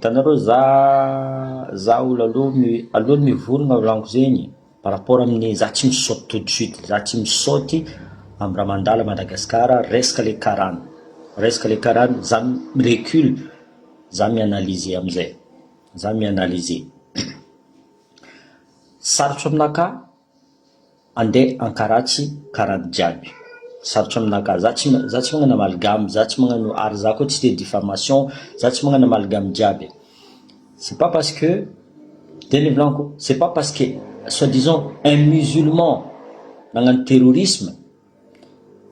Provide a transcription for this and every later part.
Hitanareo za olo aloha mivorogna volaniko zegny par rapport amin'ny za tsy misaoty tout de suite, za tsy misaoty amin'ny raha mandala Madagasikara, resaka le karana za mirecule, za mianalyser amizay, za mianalyser. Sarotra aminaka andeha ankaratsy karana jiaby, sarotra aminaka, za tsy magnano amalgame, za tsy magnano ary za koa tsy te diffamation, za tsy magnano amalgame jiaby. C'est pas parce que c'est pas parce que soi-disant un musulman nagnano terrorisme,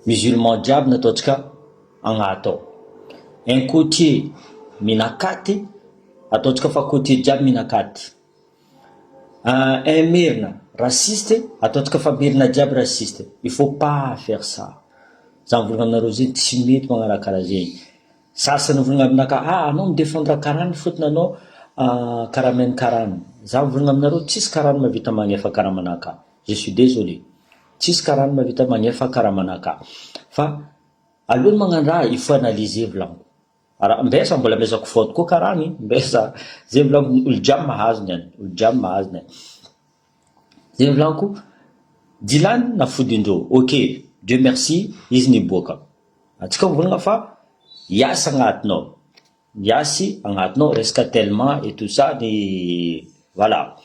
musulman jiaby nataotsika agnato, un côté minakaty ataotsika fa côté jiaby minakaty, un mirna raciste ataotsika fa mirna jiaby raciste. Il faut pas faire ça. Za mivolagna aminareo zegny tsy mety magnano karaha zegny. Sasany mivolagna aminaka anao midéfendre karana fotony anao karamène karana. Za mivolagna aminareo tsisy karana mavita magnefa karaha manaka. Je suis désolé, tsisy karana mavita magnefa karaha manaka. Fa alohany magnano raha il faut analyser volaniko. Ara mbesa mbola amezako faute koa karany, mbesa zay volaniko olo jiaby mahazo niany, olo jiaby mahazo niany. Zay volaniko dilany nafodindreo, ok, Dieu merci, izy niboaka. Atsika mivolagna fa yasy agnatinao, yasy agnatinao, resaka tellement et tout ça, ni voilà.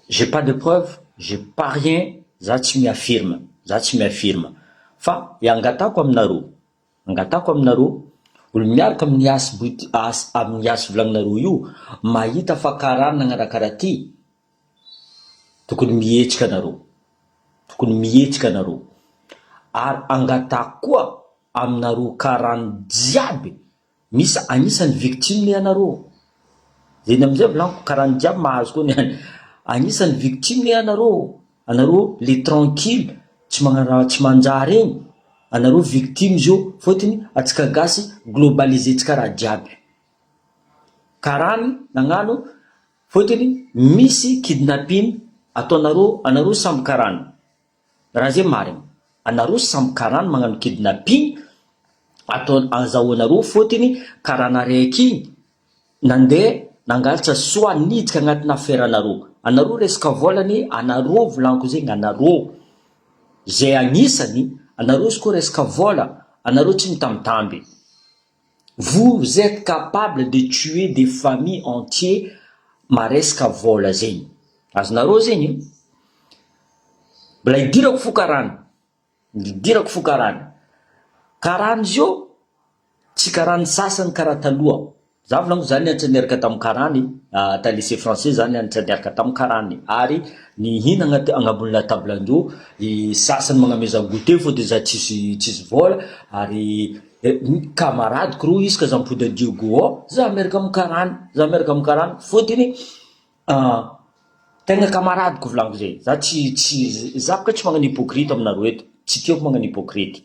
J'ai pas de preuve, j'ai pas rien, za tsy miaffirme, za tsy miaffirme. Fa angatako aminareo, olo miaraka amin'ny yasy volagninareo io, mahita fa karana nagnanakaraha ty, tokony mihetsika anareo, ary angatako koa aminareo karana jiaby misy anisany victime le anareo. Zay amizay volaniko karana jiaby mahazo koa niany, anisany victime le anareo les tranquille tsy magnano raha tsy manjary regny, anareo victime zio fotony atsika gasy globalisetsika raha jiaby. Karany nagnano fotony misy kidnapping ataonareo, anareo samby karana. Raha zay marina, anareo samby karana magnano kidnapping atao azahoanareo fotony karana raiky nandeha nangalatra soit nidika agnatina affaire anareo resaka volany anareo volaniko zegny anareo. Zay agnisany anareo izy koa resaka vola anareo tsy mitambitamby. Vous êtes capable de tuer des familles entières maresaka vola zegny. Azonareo zegny mbola idirako fo karana zio tsy karany sasany karaha taloha. Za volaniko zany nianatra niaraka tamin'ny karany ta lycée français, zany nianatra niaraka tamin'ny karany ary nihinagna agnabon'ny latablandreo, sasany magnameza goûter fotony za tsisy vola, ary camarade kro izy ka za mipody adio go za miaraka amin'ny karany fotony tegna camarade ko volaniko zay. Za za boka tsy magnano hypocrite aminareo eto, tsy tiako magnano hypocrite.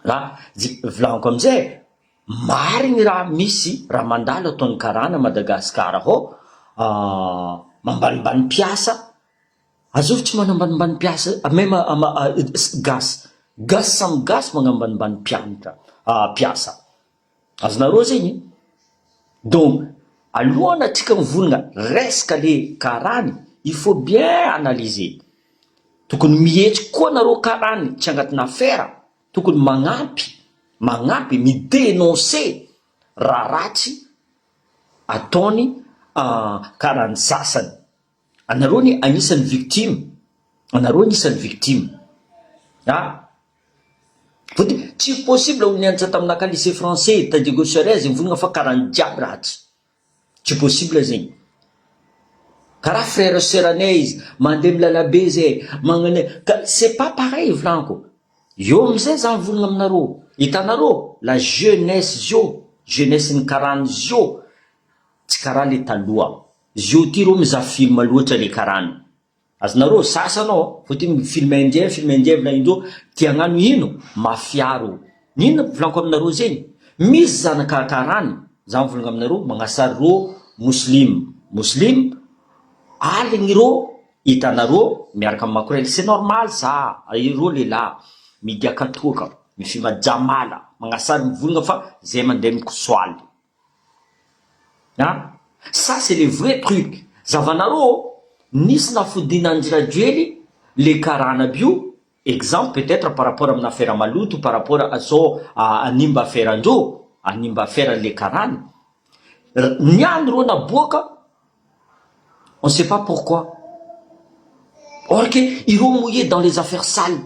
Raha volaniko amizay marigny raha misy raha mandalo ataon'ny karana Madagasikara ho mambanimbany piasa. Azovy tsy manambanimbany piasa même gasy samy gasy magnambanimbany piasa. Azonareo zegny. Donc alohany atsika mivolagna resaka le karany, il faut bien analyser. Tokony mihetsy koa nareo karany tsy agnatina affaire, tokony magnampy midénoncer raha ratsy ataony karany sasany. Anareo ni anisany victime, tsy possible olo nianatra taminaka lycée français ta Diego Suarez mivolagna fa karany jiaby ratsy, tsy possible zegny. Karaha frère sœur anay izy mandeha milalabe zay magnane, c'est pas pareil volaniko. Io amizay za mivolagna aminareo, hitanareo la jeunesse ny karany zio tsy karaha le taloha. Zio ty rô mizaha film loatra le karany. Azonareo sasanao fotony film indien volaindreo tia agnano ino mafiaro. Nino volaniko aminareo zegny, misy zanaka karany za mivolagna aminareo magnasary rô muslim aligny rô hitanareo miaraka amin'ny makorely, c'est normal ça. Ireo lehilahy midiaka toaka mifima jamala magnasary mivolagna fa zay mandeha mikosoaly. Ah, ça c'est les vrais trucs. Zavanaro, nisy nafodinan'ny radio le karana bio, exemple peut-être par rapport amina affaire maloto, par rapport à so animba affaire andro, animba affaire le karana. Niany ro naboaka, on ne sait pas pourquoi. Or que iro mouillé dans les affaires sales.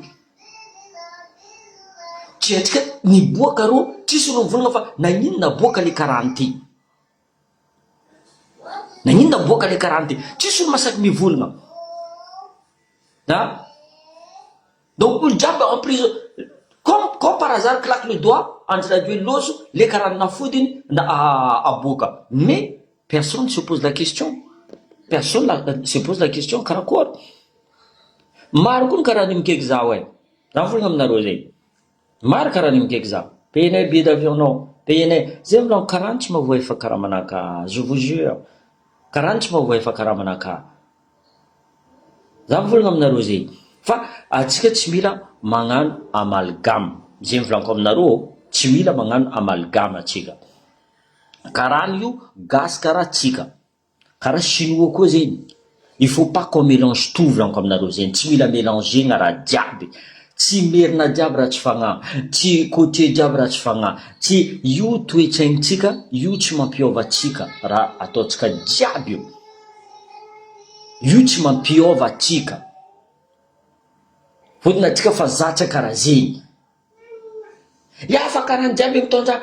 Tietrika niboaka ro, tsisy ro mivolagna fa nagnino naboaka le karana ty. Nagnino naboaka le karana ty. Tsisy olo masaky mivolagna. Ah? Donc olo jiaby en prison, comme par hasard claque le doigt, entre radio et l'osso, les karana nafodiny aboaka. Mais personne ne se pose la question. Personne se pose la question karakory. Maro koa ny karaha ny mikaiky zaho ay. Za mivolagna aminareo zay. Maro karaha ny mikaiky zaho. Payenay billet d'avion nao, payenay. Zay mivolagna karaha tsy mavoefa karaha manaka. Je vous jure. Karaha tsy mavoefa karaha manaka. Za mivolagna aminareo zay. Fa atsika tsy mila magnano amalgame. Zay mivolanako aminareo, tsy mila magnano amalgame atsika. Karaha io gasy karaha tsika. Karaha chinois koa zay. Il faut pas qu'on mélange tout volanako aminareo zay. Tsy mila mélanger na raha jiaby. Tsy merina jiaby raha tsy fagnahy. Tsy côté jiaby raha tsy fagnahy. Tsy io toetraintsika, io tsy mampiova atsika raha ataotsika jiaby io. Io tsy mampiova atsika. Fotony atsika fa zatra karaha zay. Ya fa karaha jiaby mitondra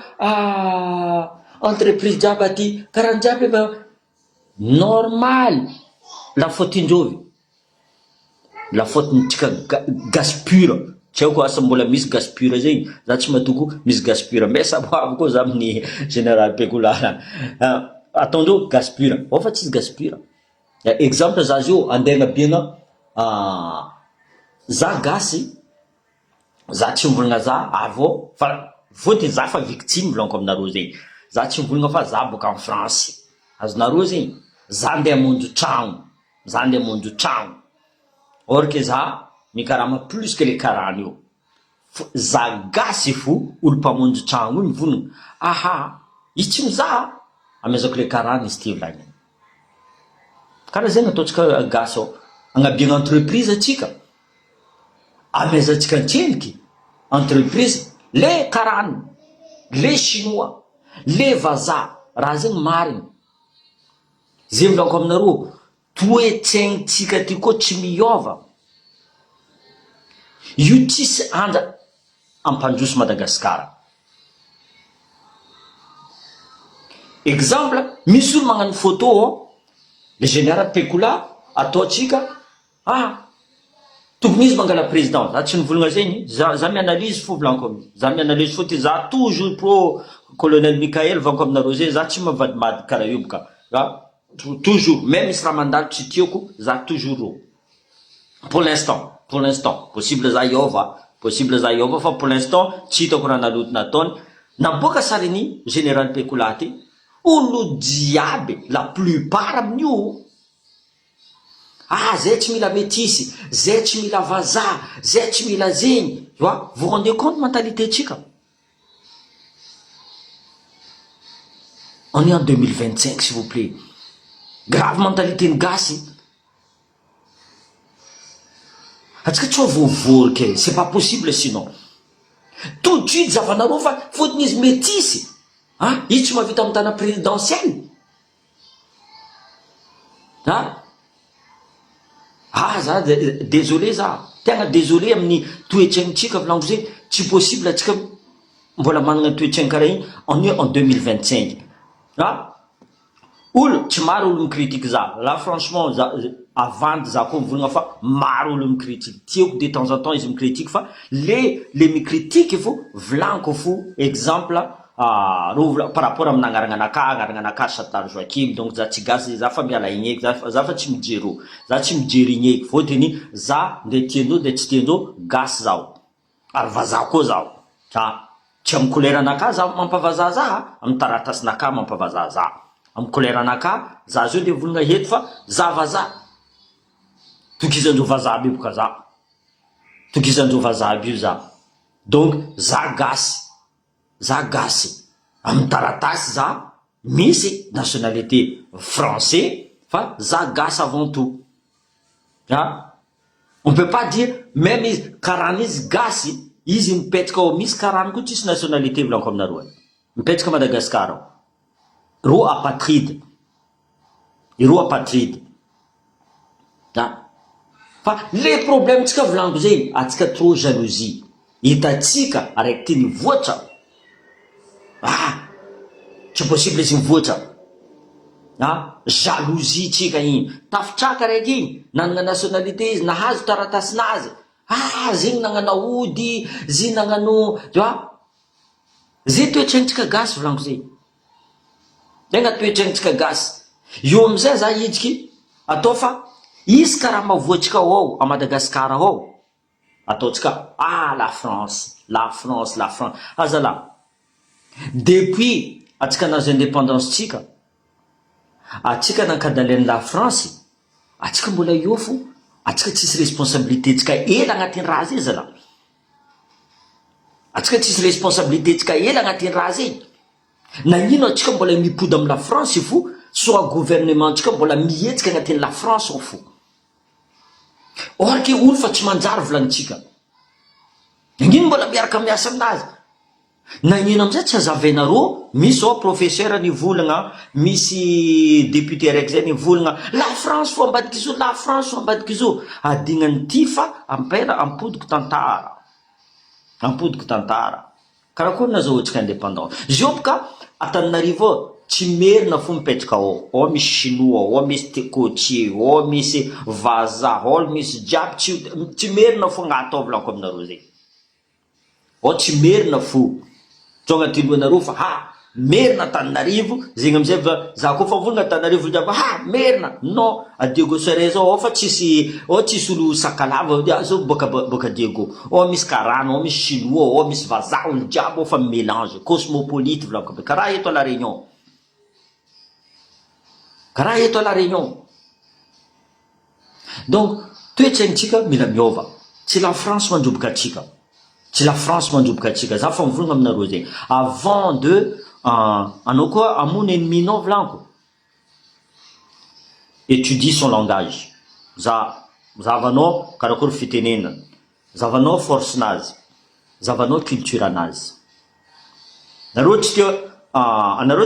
entreprise jiaby aty. Karaha jiaby normal. La faute indrovy. La faute nitsika gaz pur. Tsy haiko asa mbola misy gaz pur zay. Za tsy matoko misy gaz pur. Mais saboavo koa za amin'ny général Pekola. Ataondreo gaz pur. Ao fa tsisy gaz pur. Exemple za zio andegna biena za gasy. Za tsy mivolagna za avô fa fôtony za fa victime volanako aminareo zay. Za tsy mivolagna fa za boka en France. Azonareo zay. Za andeha hamonjy tragno. Za andeha hamonjy tragno. Or que za mikarama plus que les karana io. Za gasy fo olo mpamonjy tragno io mivolagna. Aha, izy tsy mizaha. Amezako le karana izy ty volagny. Karaha zay nataotsika gasy ao. Agnabiagna entreprise atsika. Amezantsika antseniky. Entreprise, le karana, le chinois, le vazaha. Raha zegny marina. Zay mivolagako aminareo, toetsaignintsika ty koa tsy miova. Io tsisy anja ampandroso Madagasikara. Exemple, misy olo magnano photo, le général Pekola, ataotsika, tokony izy mangala président. Za tsy nivolagna zegny, za mianalyse fo volanako amin'izy. Za mianalyse fo ty za toujours pro colonel Mikael vanko aminareo zay, za tsy mavadimady karaha io boka. Toujours, même misy raha mandalo tsy tiako, za toujours ro. Pour l'instant, possible za iova, fa pour l'instant, tsy hitako raha naloto nataony. Naboaka sariny général Pekola ty, olo jiaby, la plupart amin'io. Zay tsy mila métissy, zay tsy mila vazaha, zay tsy mila zegny. Vous rendez compte mentalité tsika? On est en 2025, s'il vous plaît. Grave mentalité ny gasy. Atsika tsy voavory ke, c'est pas possible sinon. Tout de suite zavanareo fa fotony izy métissy. Izy tsy mavita amin'ny tana présidentielle. Za désolé za. Tegna désolé amin'ny toetraignitsika volanko zay. Tsy possible atsika mbola managna toetraigny karaha igny. On est en 2025. Olo tsy maro olo mikritika za. Là franchement avant za koa mivolagna fa maro olo mikritika. Tiako de temps en temps izy mikritika fa le mikritika fo volanko fo exemple par rapport amin'ny agnarananaka Satar Joakim. Donc za tsy gasy za fa miala igny eky, za fa tsy mijery. Za tsy mijery igny eky fôtony za nde tiandreo nde tsy tiandreo gasy zao. Ary vazaha koa zao. Tsy amin'ny koleranaka za mampavazaha za, amin'ny taratasinaka mampavazaha za. Amin'ny koleranaka za zao le volagna eto fa za vazaha. Tokizandreo vazaha be boka za. Tokizandreo vazaha be io za. Donc za gasy. Za gasy. Amin'ny taratasy za misy nationalité français fa za gasy avant tout. On peut pas dire même izy karana izy gasy izy mipetraka ao misy karana koa tsisy nationalité volanko aminareo mipetraka Madagascar ao ro apatride iro apatride fa le problème tsika volanko zay atsika trop jalousie hitatsika araiky ty nivoatra tsy possible izy mivoatra jalousie tsika igny tafitraka raiky igny nanana nationalité izy nahazo taratasinazy zegny nagnana ody zy nagnano zay toetraintsika gasy volanko zay tegna toetraintsika gasy io amizay za hitsiky atao fa izy karaha mavoatsika ao a Madagasikara ao ataotsika la France azala depuis atsika nazo indépendance tsika atsika nankadaleny la France atsika mbola io fo atsika tsisy responsabilité tsika ela agnatin'ny raha zay zala atsika tsisy responsabilité tsika ela agnatin'ny raha zay nagnino atsika mbola mipody amin'ny la France fo soit gouvernement tsika mbola mihetsika agnatin'ny la France ao fo or ke olo fa tsy manjary volanitsika nagnino mbola miaraka miasa aminazy nagnino amizay tsy azavainareo misy ao professeur nivolagna misy député raiky zay nivolagna la France fo ambadiky izo la France fo ambadiky izo adignany ty fa ampela ampodiko tantara karakory nazahoatsika indépendant zioboka Antananarivo tsy merina fo mipetraka ao misy chinois ao misy côtier ao misy vaza ao misy jiaby tsy merina fo gnatao volanko aminareo zay tsy merina fo tonga ty lohanareo fa merina Antananarivo zegny amizay za koa fa volagna Antananarivo jiaby merina non a Diego Soares ao fa tsisy olo sakalava zao boka Diego misy karana ao misy chinois ao misy vaza olo jiaby ao fa mélange cosmopolite volanko be karaha eto à la Réunion donc toetsaintsika mila miova tsy la France mandroboka atsika za fa mivolagna aminareo zegny avant de anao koa amony enneminao volanko étudie son langage zavanao karakory fitenenana zavanao force nazy zavanao culture anazy anareo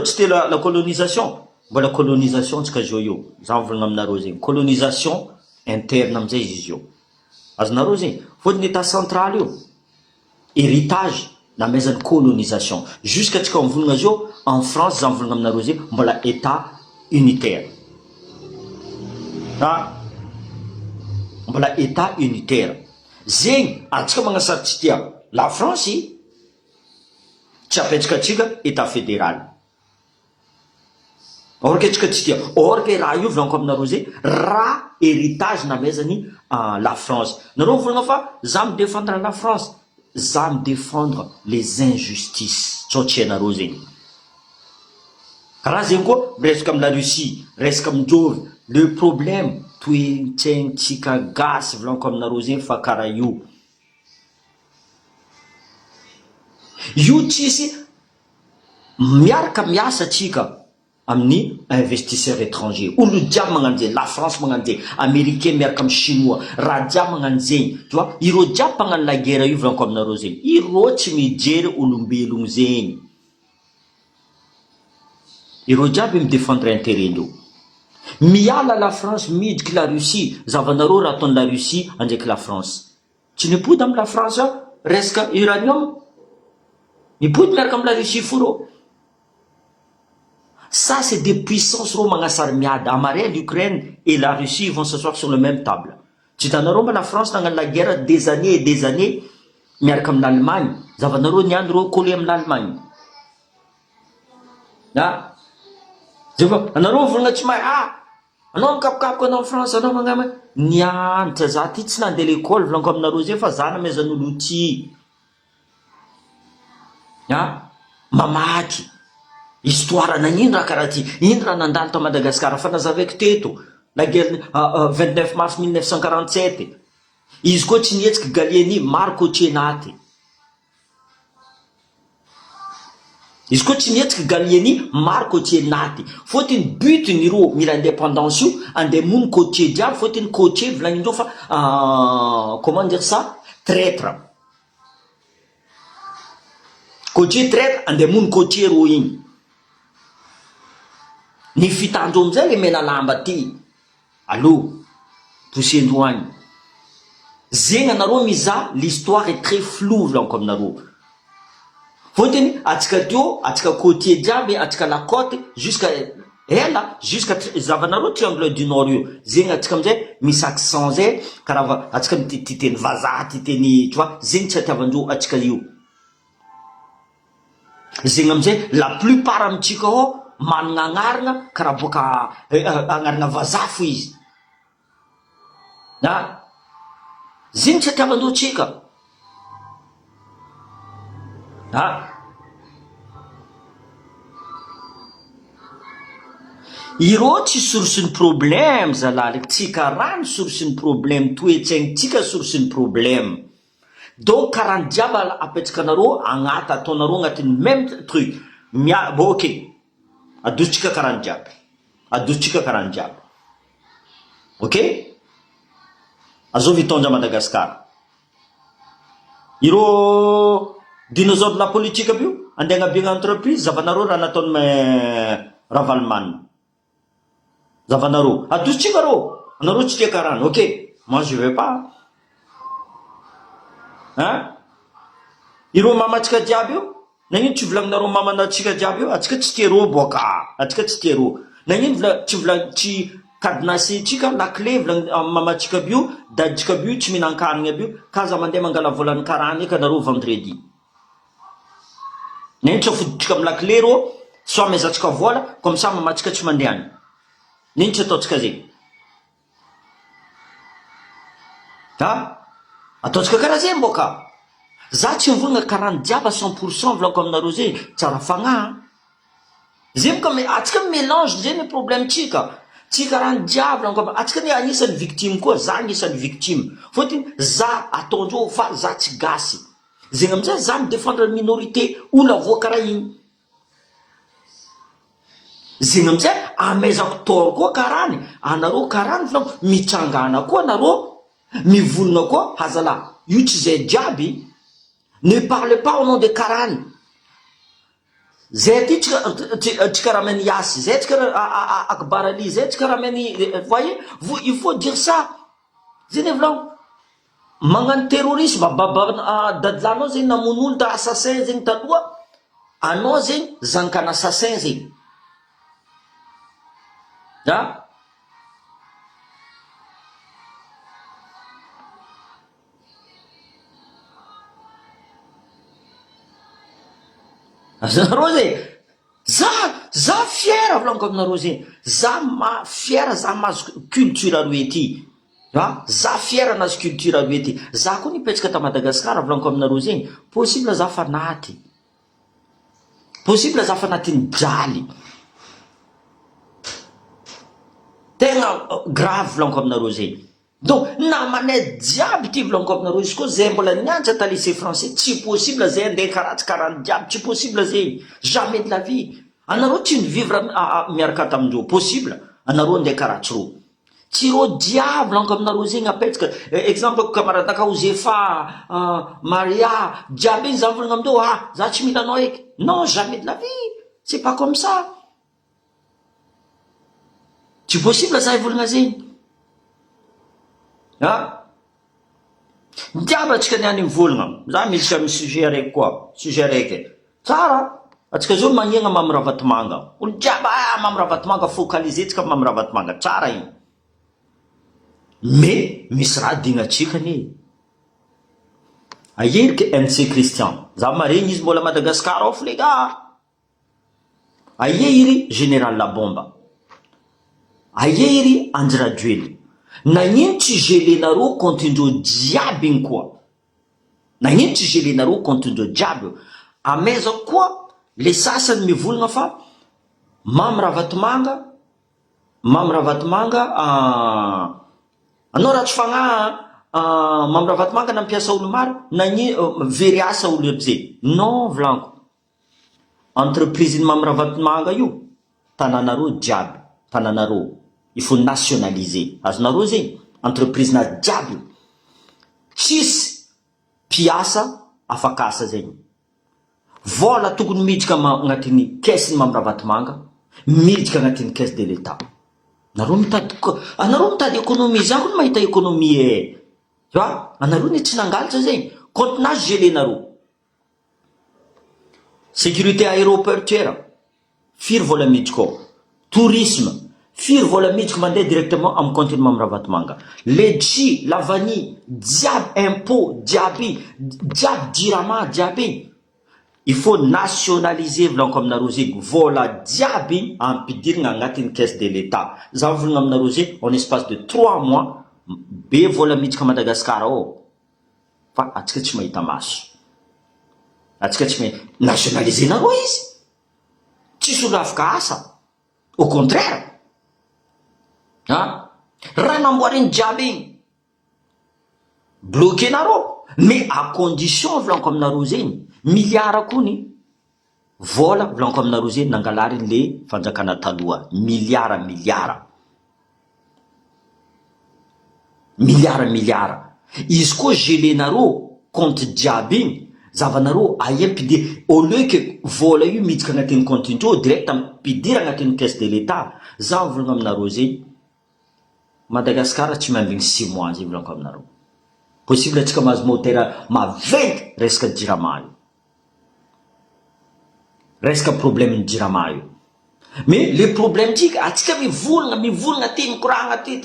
tsy te la colonisation mbola colonisation tsika zao io za mivolagna aminareo zegny colonisation interne amizay izy io azonareo zegny fôtiny état central io héritage namezany colonisation jusqu'à tsika mivolagna zio en France za mivolagna aminareo zegny mbola état unitaire mbola état unitaire zegny atsika magnasarotsy tia la France tsy apetraka atsika état fédéral or ke tsika tsy tia or ke raha io volanko aminareo zay raha héritage namezany la France nareo mivolagna fa za midéfendre la France za midéfendre les injustices tsy anareo zegny karaha zegny koa miresaka ami la Russie resaka amindreo le problème toetsaintsika gasy volanko aminareo zegny fa karaha io tsisy miaraka miasa atsika amin'ny investisseur étranger olo jiaby magnano zegny la France magnano zegny américain miaraka amin'ny chinois raha jiaby magnano zegny ireo jiaby mpagnano la guerre io volanko aminareo zegny ireo tsy mijery olombelogno zegny ireo jiaby midéfendre intérêt-ndreo miala la France midriky la Russie zavanareo raha ataony la Russie andraiky la France tsy nipody amin'ny la France resaka uranium mipody miaraka amin'ny la Russie fo reo ça c'est des puissances reo magnasary miady amaray l'Ukraine et la Russie vont s'asseoir sur le même table tsy hitanareo ma la France nagnano la guerre des années et des années miaraka amin'ny Allemagne zavanareo niandro reo collé amin'ny Allemagne anareo volagna tsy mahay anao mikapokapoka anao France anao magnama nianatra za ty tsy nandeha l'école volanko aminareo zay fa za namezan'olo ty mamaky histoire nagnino raha karaha ty ino raha nandalo ta Madagascar fa nazavaiko teto la guerre 29 mars 1947 izy koa tsy nihetsiky Galieni maro koa tsy enaty izy koa tsy nietsika Gallieni maro coacher naty fotony but ny ro mila indépendance io andeha mony coacher jiaby fotony coacher volagnindreo fa comment dire ça traître coacher traître andeha mony coacher ro igny ny fitandro amizay le mena lamba ty allo poussendro agny zegny anareo miza l'histoire est très floue volaniko aminareo fotony atsika teo atsika côtier jiaby atsika lacote jusqu'à ela jusqu'à zavanareo triangle du nord io zegny atsika amizay misy accent zay karaha atsika titeny vazaha titeny tu vois zegny tsy atiavandreo atsika io zegny amizay la plupart amitsika ao managna agnarana karaha boka agnarana vazaha fo izy na zegny tsy atiavandreo tsika ireo tsy source ny problème zalahy tsika raha ny source ny problème toetsaigny tsika source ny problème donc karaha ny jiaby apetrakanareo agnaty ataonareo agnatin'ny même truc bon ok adositsika karaha ny jiaby adositsika karaha ny jiaby ok azovy hitondra Madagasikara ireo dinosaure na politique aby io andeha agnabiagna entreprise zavanareo raha nataony Ravalomanina zavanareo adositsika rô anareo tsy tia karahany ok moi je vais pas ireo mamatsika jiaby io nagnino tsy volagninareo mamanatsika jiaby io atsika tsy tia rô boka atsika tsy tia rô nagnino tsy kadinasetsika la clé mamatsika aby io daditsika aby io tsy mihinan-kanigny aby io kaza mandeha mangala volany karahany eka anareo vendredi nagnino tsy afoditsika amy la clé rô soit mezatsika vola comme ça mamatsika tsy mandeha any nino tsy ataotsika zegny ataotsika karaha zegny boka za tsy mivolagna karahany jiaby 100% volako aminareo zegny tsara fagnahy zegny boka atsika mélange zegny problème tsika tsy karahany jiaby volako atsika ne anisany victime koa za anisany victime fotony za ataondreo fa za tsy gasy zegny amizay za midéfendre minorité ola voa karaha igny zegny amizay amezako tort koa karahany anareo karahany volako mitsangana koa anareo mivolagna koa hazala io tsy zay jiaby ne parle pas au nom de karahany zay ty tsy karaha many yasy zay tsy karaha akbarali zay tsy karaha many voyez il faut dire ça zegny volagno magnano terrorisme dadilanao zegny namon'olo ta assassin zegny taloha anao zegny zanakana assassin zegny azanareo zegny za fiera volaniko aminareo zegny za fiera za mahazo culture aroe ty za fiera nazo culture aroe ty za koa nipetraka ta Madagasikara volaniko aminareo zegny possible za fanaty possible za fanatiny draly tegna grave volaniko aminareo zegny donc namanay jiaby ty volaniko aminareo izy koa zay mbola nianatra ta lycée français tsy possible zay andeha karatsy karahany jiaby tsy possible zegny jamais de la vie anareo tsy nivivre miaraka tamindreo possible anareo andeha karatsy ro tsy ro jiaby volaniko aminareo zegny apetraka exemple camaradaka Ozefa Maria jiaby igny za volagna amindreo za tsy mila anao eky non jamais de la vie c'est pas comme ça tsy possible za hivolagna zegny jiaby atsika niany mivolagna za miditra amy sujet araiky koa sujet araiky tsara atsika zao magnegna mamy ravatomanga olo jiaby mamy ravatomanga focalisetsika mamy ravatomanga tsara igny mais misy raha dignatsika ne aeriky MC Christian za maregny izy mbola Madagasikara ao flega aiery général Labomba aiery Andradjuely nagnino tsy gelenareo contre-ndreo jiaby igny koa nagnino tsy gelenareo contre-ndreo jiaby amezako koa le sasany mivolagna fa mamy ravatomanga anao raha tsy fagnahy mamy ravatomanga nampiasa olo maro nagnino very asa olo aby zay non volaniko entreprise ny Mamiravatomanga io tananareo jiaby, tananareo il faut nationaliser, azonareo zegny entreprise na jiaby tsisy mpiasa afakasa zegny, vola tokony miditra agnatin'ny caisse ny Mamiravatomanga miditra agnatin'ny caisse de l'État. Anareo mitady économie zako ny mahita économie anareo ny tsy nangalatra zegny contenance gelenareo. Sécurité aéroportuaire firy vola miditra koa, tourisme firy vola miditra mandeha directement amin'ny compte ny Mamiravatomanga, ledji lavani jiaby impôt jiaby dirama jiaby. Il faut nationaliser volanko aminareo zegny vola jiaby ampidirina agnatin'ny caisse de l'État. Za volagna aminareo zegny en espace de 3 mois be vola miditra Madagasikara fa atsika tsy mahita maso, atsika tsy mahita nationaliser nareo izy, tsisy olo afaka asa, au contraire raha namboariny jiaby igny bloqué nareo, mais à condition volanko aminareo zegny milliard kony vola volanko aminareo zegny nangalary le fanjakana taloha, milliard izy koa gelenareo compte jiaby igny zavanareo aempide au lieu que vola io miditra agnatin'ny compte indreo direct ampidira agnatin'ny caisse de l'État. Za volagna aminareo zegny Madagasikara tsy mandriny 6 mois zegny volanko aminareo, possible atsika mahazo motera maventy resaka jirama io, resaka problème ny jirama io. Mais le problème tika atsika mivolagna ty mikoragna ty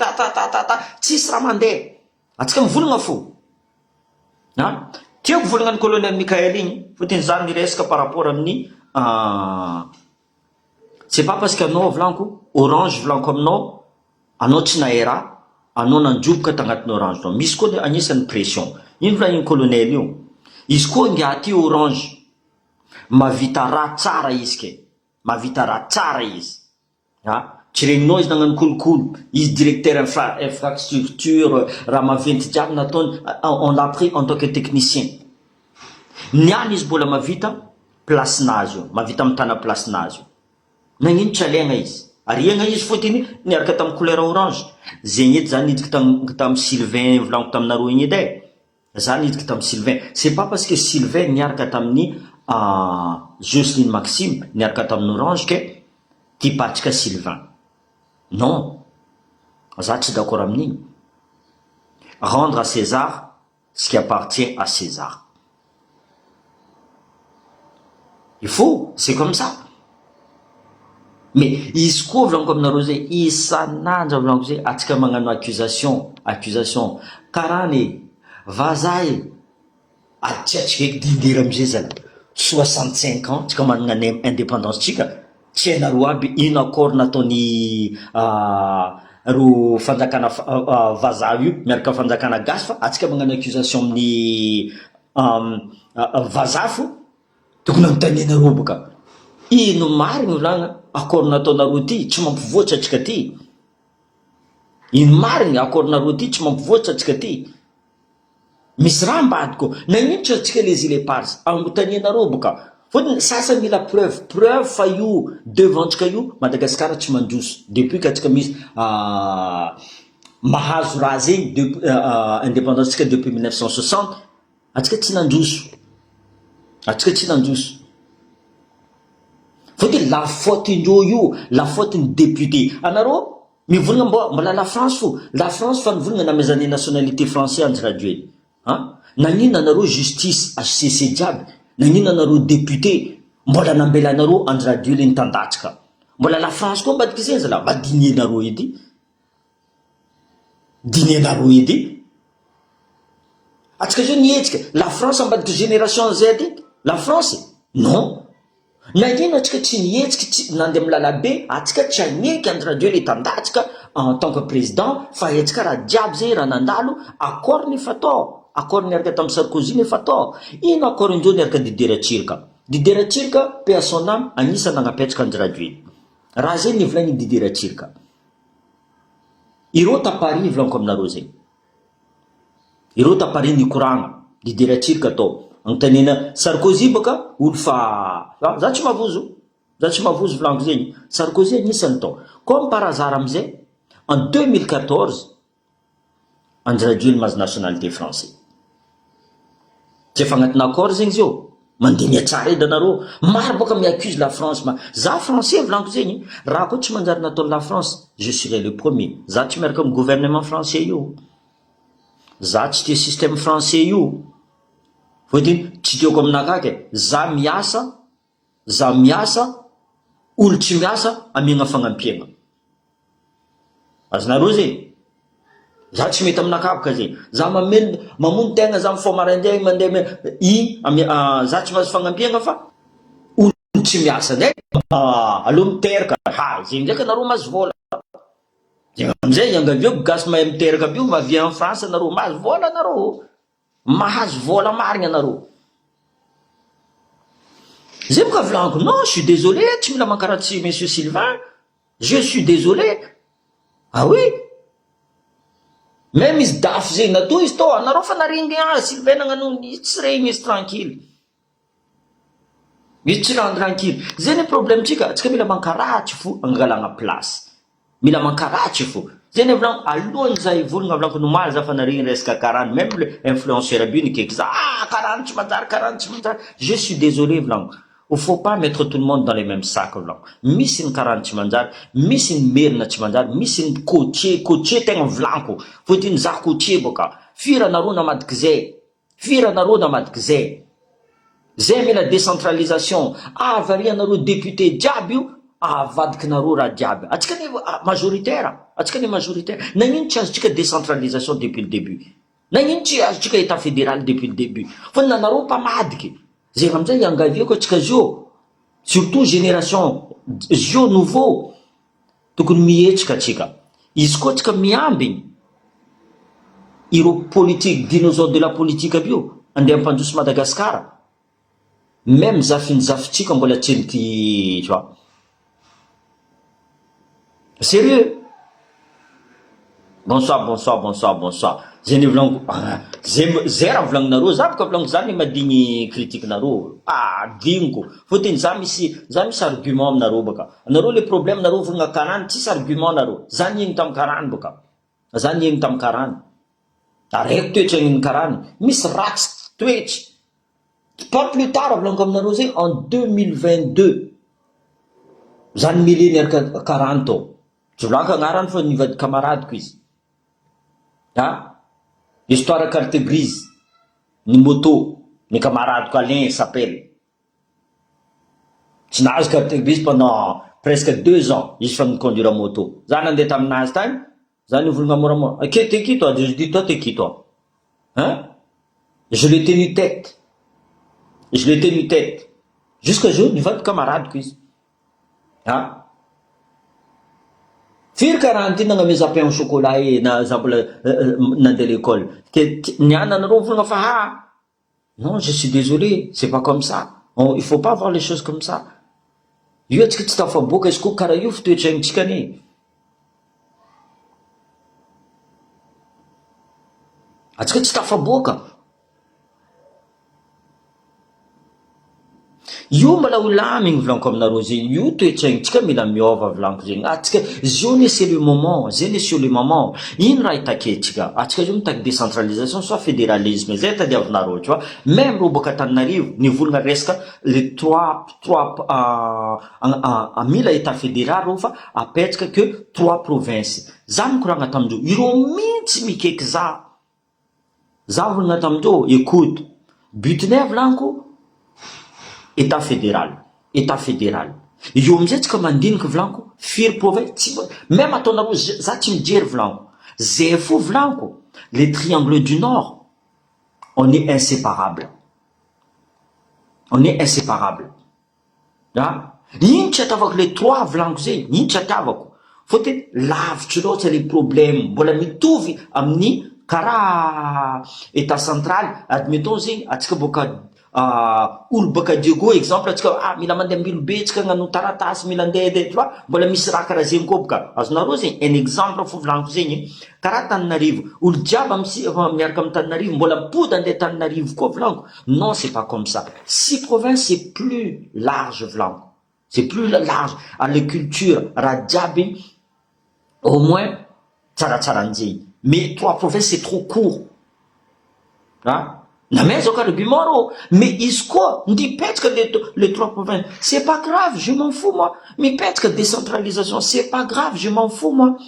tsisy raha mandeha, atsika mivolagna fo tiako volagna ny colonel Mikael igny fotiny zany miresaka par rapport amin'ny c'est pas parce que anao volanko orange volanko aminao anao tsy nahera anao nandroboka tagnatin'ny orange nao, misy koa agnisan'ny pression ino volagny colonel io, izy koa ngia ty orange mavita raha tsara izy ke mavita raha tsara izy tsy regninao izy nagnano kolokolo, izy directeur infrastructure raha maventy jiaby nataony, on l'a pris en tant que technicien. Niany izy mbola mavita placinazy io, mavita mitana placinazy io, nagnino tsy alaigna izy, ariagna izy fotiny niaraka tamin'ny couleur orange. Zegny edy zany hidika tamin'ny Sylvain volanko taminareo igny edy zany hidika tamin'ny Sylvain. C'est pas parce que Sylvain niaraka tamin'ny Jocelyne Maxime niaraka tamin'ny orange ke ty patrika Sylvain, non, za tsy d'accord amin'igny. Rendre à César ce qui appartient à César. Il faut, c'est comme ça. Mais izy koa volanko aminareo zay isan'andro volanko zay atsika magnano accusation karany vazahy atiatsika eky dindera amizay zala 65 ans tsika manana indépendance tsika tsy hainareo aby ino accord nataony ro fanjakana vazaha io miaraka fanjakana gasy fa atsika magnano accusation amin'ny vazaha fo tokony anotanenareo boka ino marigny volagna accord nataonareo ty tsy mampivoatra atsika ty, ino marigny accord nareo ty tsy mampivoatra atsika ty, misy raha ambadiko nagnino tsy atsika les îles éparses anotanenareo boka fotony sasany mila preuve fa io devantsika io Madagasikara tsy mandroso depuis que atsika misy mahazo raha zegny indépendance tsika depuis 1960 atsika tsy nandroso, fotony la faute indreo io, la faute ny député. Anareo mivolagna mbola la France fo, la France fa nivolagna namezany nationalité français andry radio eny nagnino anareo justice HCC jiaby, nagnino anareo député mbola nambelanareo andry radio le nitandatsika, mbola la France koa mbadika zay zala madinienareo edy atsika zao nietsika la France ambadika génération Z la France non, nagnino atsika tsy nihetsiky nandeha amin'ny lalabe atsika tsy haneky andry radio le tandatsika en tant que président fa etsika raha jiaby zay raha nandalo accord ny fatao, accord niaraka tamin'ny Sarkozy ny fatao, ino accord indreo niaraka Didier Tsirika paix à son âme anisany nagnapetraka andry radio raha zay nivolagny Didier Tsirika. Ireo tapari volanko aminareo zegny, ireo tapari nikoragna Didier Tsirika tao Antanina Sarkozy baka olo fa za tsy mavozo volaniko zegny. Sarkozy anisany tao comme par hasard amizay en 2014 Andradjou mahazo nationalité français. Tsy efa agnatina accord zegny zio mandiniha tsara edy anareo maro boka mi-accuse la France za français volaniko zegny raha koa tsy manjary nataony la France je serai le premier. Za tsy miaraka amin'ny gouvernement français io, za tsy tia système français io. Fotony tsy tiako aminaka ke za miasa olo tsy miasa amiagna fagnampiagna. Azonareo zegny za tsy mety aminakabaka zegny. Za mamono tegna za mifao maraindray mandeha za tsy mahazo fagnampiagna fa olo tsy miasa ndraiky aloha miteraka zegny ndraiky anareo mahazo vola. Zegny amizay iangaviako gasy mahay miteraka aby io mavia en France anareo mahazo vola anareo. Mahazo vola marigny anareo. Zay boka volaniko non, je suis désolé, tsy mila mankaratsy monsieur Sylvain, je suis désolé. Ah oui, même izy dafy zegny natao izy tao anareo fa naringny Sylvain nagnano tsy regny izy tranquille. Izy tsy rano tranquille. Zay ny problème tsika, tsika mila mankaratsy fo angalagna place. Mila mankaratsy fo. Zay ny volaniko alohany za ivolagna volaniko nomaly za fa naringny resaka karany même le influenceur aby nikaiky za karany tsy manjary. Je suis désolé volaniko. Il ne faut pas mettre tout le monde dans les mêmes sacs. Misy ny karany tsy manjary, misy ny merina tsy manjary, misy ny coaché tegna volaniko. Fotiny za coaché boka. Firy nareo namadiky zay. Zay mila décentralisation. Avary anareo député jiaby io, avadiky nareo raha jiaby. Atsika ny majoritaire. Nagnino tsy azotsika décentralisation depuis le début. Nagnino tsy azotsika état fédéral depuis le début. Fa nanareo mpamadiky. Zay amizay iangaviako atsika zio, surtout génération zio nouveau, tokony mihetsika atsika. Izy koa atsika miambigny ireo politique dinosaure de la politique aby io andeha ampandroso Madagascar. Même zafintsika mbola tsenity, tu vois. Sérieux. Bonsoir. Zay volaniko zay raha volagninareo za boka volaniko za madigny critique nareo digniko fotiny za misy argument aminareo boka anareo le problème nareo volagna karany tsisy argument nareo za niegny tamin'ny karany araiky toetra agniny karany misy ratsy toetra pas plus tard volaniko aminareo zegny en 2022 za nimile niaraka karany tao tsy volaniko agnarany fa nivady camaradeko izy histoire carte grise, ni moto, ni camarade Alain s'appelle. Tsy nahazo carte grise pendant presque 2 ans, izy fa conduire moto. Za nandeha taminazy tagny, za nivolagna moramora. Ok, t'es qui toi? Je dis toi, t'es qui toi? Hein? Je l'ai tenu tête. Jusqu'à jour, nivady camarade izy. Firy karaha ty nagnameza pain au chocolat na za mbola nandeha l'école. Niana anareo volagna fa non, je suis désolé, c'est pas comme ça. Il faut pas voir les choses comme ça. Io atsika tsy tafaboaka izy koa karaha io fitoetragnitsika ane. Atsika tsy tafaboaka. Io mbola ho lamigny volaniko aminareo zegny. Io toetragnitsika mila miova volaniko zegny. Atsika zio ne c'est le moment, ino raha itaketsika? Atsika zio mitaky décentralisation soit fédéralisme zay tadiavinareo, tu vois. Même ro boka Antananarivo nivolagna resaka les trois mila état fédéral ro fa apetraka que 3 provinces. Za mikoragna tamindreo ireo mihitsy mikaiky za volagna tamindreo écoute butinay volaniko état fédéral. Io amizay tsika mandiniky volaniko firy province même ataonareo za tsy mijery volaniko zay fo volaniko les triangles du nord on est inséparables. Ino tsy atavako le 3 volaniko zay, ino tsy atavako fotony lavitry loatra le problème mbola mitovy amin'ny karaha état central admettons zegny atsika boka olo baka Diego exemple atsika mila mandeha milo be tsika ngano taratasy mila andeha tu vois mbola misy raha karaha zegny koa boka azonareo zegny un exemple fo volaniko zegny karaha Tananarivo olo jiaby miaraka amin'ny Tananarivo mbola mipody andeha Tananarivo koa volaniko non c'est pas comme ça 6 provinces c'est plus large volaniko c'est plus large à la culture raha jiaby au moins tsaratsara anjegny mais 3 provinces c'est trop court hein la maison Carabimoro, mais isko, on dit peut-être que les 3 provinces, c'est pas grave, je m'en fous moi. Mais peut-être que décentralisation, c'est pas grave, je m'en fous moi.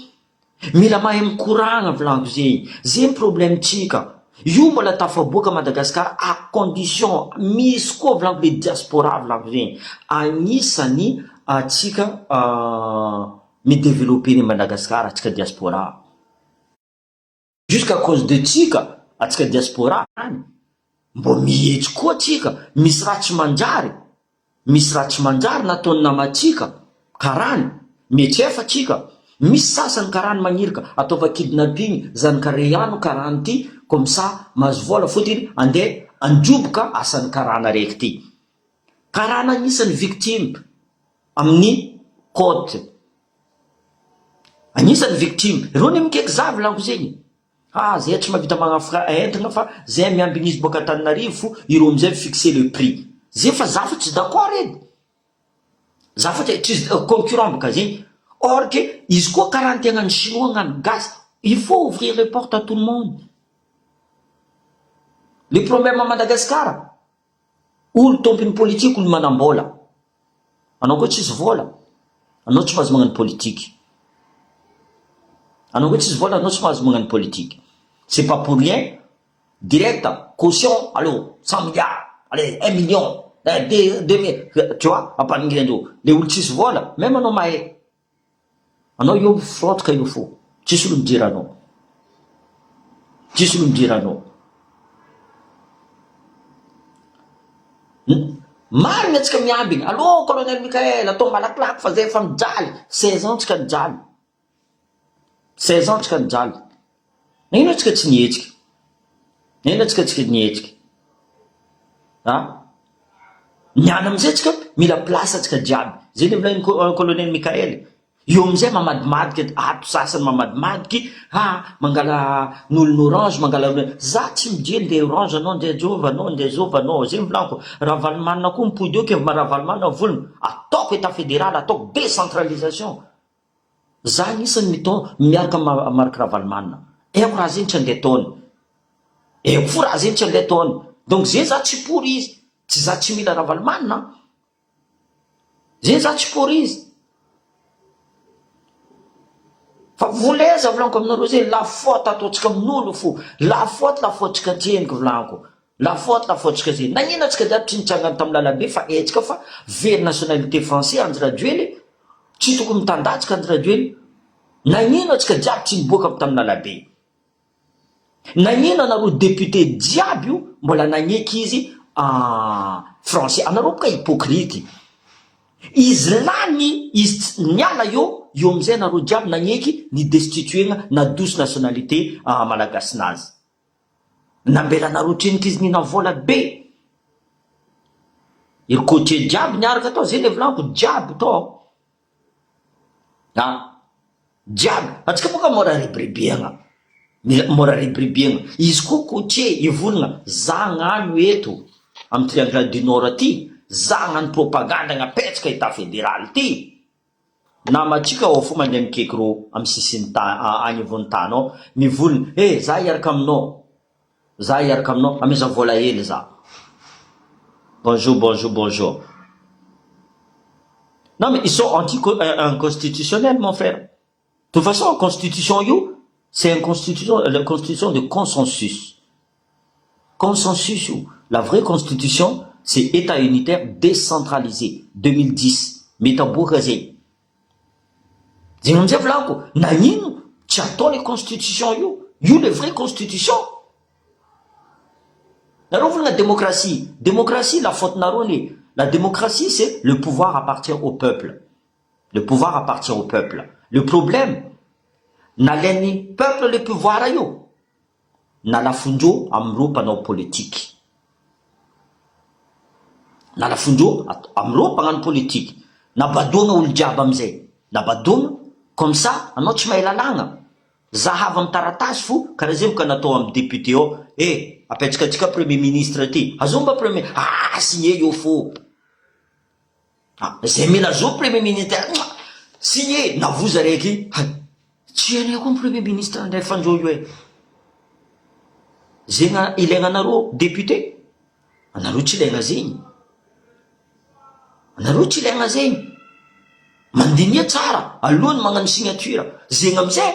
Mais la mahem courant vlango zay problème tika. Io mbola tafaboaka Madagascar à condition misy koa vlango le diaspora vlango zay. Anisany atsika mi développer ni Madagascar atsika diaspora. Jusqu'à cause de tika atsika diaspora mbo mihetsy koa tsika misy raha tsy manjary nataony namatsika karany mety efa tsika misy sasany karany magnirika ataova kidnapping zany kareano karany ty comme ça mahazo vola fotiny andeha androboka asany karana raiky ty karana anisany victime amin'ny côte anisany victime reo ny mikaiky zavy lanko zegny zay tsy mavita magnafika entana fa zay miambiny izy boka Tananarivo fo ireo amizay fixer le prix zay fa za fa tsy d'accord edy za fa tsy concurrent boka zegny or que izy koa karaha ny tegna ny chinois gnany gaz il faut ouvrir les portes à tout le monde le problème à Madagascar olo tompiny politique olo manambola anao koa tsisy vola anao tsy mahazo magnano politique anao koa tsisy vola anao tsy mahazo magnano politique c'est pas pour rien direct caution allô 100 milliards allez 1 million 2 tu vois apaningirandreo le olo tsisy vola même anao mahay anao io fraude ka io fo tsisy olo midira anao marina atsika miambiny allô colonel Michael atao malakilaky fa zay efa mijaly 16 ans tsika nijaly 16 ans tsika nijaly naino atsika tsy nihetsika niany amizay tsika mila place atsika jiaby zay le volany colonel Michael io amizay mamadimadiky ato sasany mamadimadiky mangala n'olony orange mangala za tsy mijely le orange anao ndeha jova anao zay volaniko raha Valimanina koa mipody eo ke raha Valimanina volony ataoko état fédéral ataoko décentralisation za anisany miaraka marika raha Valimanina eko raha zeny tsy andeha taony eko fo raha zeny tsy andeha taony donc zay za tsy pour izy tsy za tsy mila raha Valimanina zay za tsy pour izy fa voleza volaniko aminareo zay la faute ataotsika amin'olo fo la faute tsika antreniko volaniko la faute tsika zay nagnino atsika jiaby tsy nitsangany tamin'ny lalabe fa etsika fa very nationalité français Andry Rajoely tsy tokony mitandatsika Andry Rajoely nagnino atsika jiaby tsy niboaka tamin'ny lalabe nagnino anareo député jiaby io mbola nagneky izy français anareo boka hypocrite izy lany izy niala io amizay anareo jiaby nagneky ny destituena nadosy nationalité malagasinazy nambela anareo treniky izy nina vola be iry côté jiaby niaraka tao zay le volaniko jiaby tao jiaby atsika boka mora ribribiagna izy koa côté ivolagna za gnano eto amy triangle du nord aty za gnano propagande gnapetsaka état fédéral ty namatsika ao fo mandeha mikeky ro amy sisiny agny avony tany ao mivolony za iaraka aminao ameza vola hely za bonjour non mais ils sont inconstitutionnels mon frère de toute façon constitution io c'est la constitution de consensus io la vraie constitution c'est état unitaire décentralisé 2010 metaboaka zay zegny amizay volaniko nagnino tsy atao le constitution io le vrai constitution nareo volagna démocratie la faute nareo la démocratie c'est le pouvoir appartient au peuple le problème nalainy peuple le pouvoir io nalafondreo amreo mpanao politique na lafondro amro pagnano politique nabadogna olo jiaby amizay nabadogna comme ça anao tsy mahay lalagna zahava amy taratasy fo karaha zay moka natao amy député ao apetsakatsika premier ministre ty azomba premier signé io fo zay mila zo premier ministre signé navoza raiky tsy any koa premier ministre ndray fanjo io zegna ilaigna anareo député anareo tsy ilaigna zegny anareo tsy ilaigna zegny mandinia tsara alohany magnano signature zegny amizay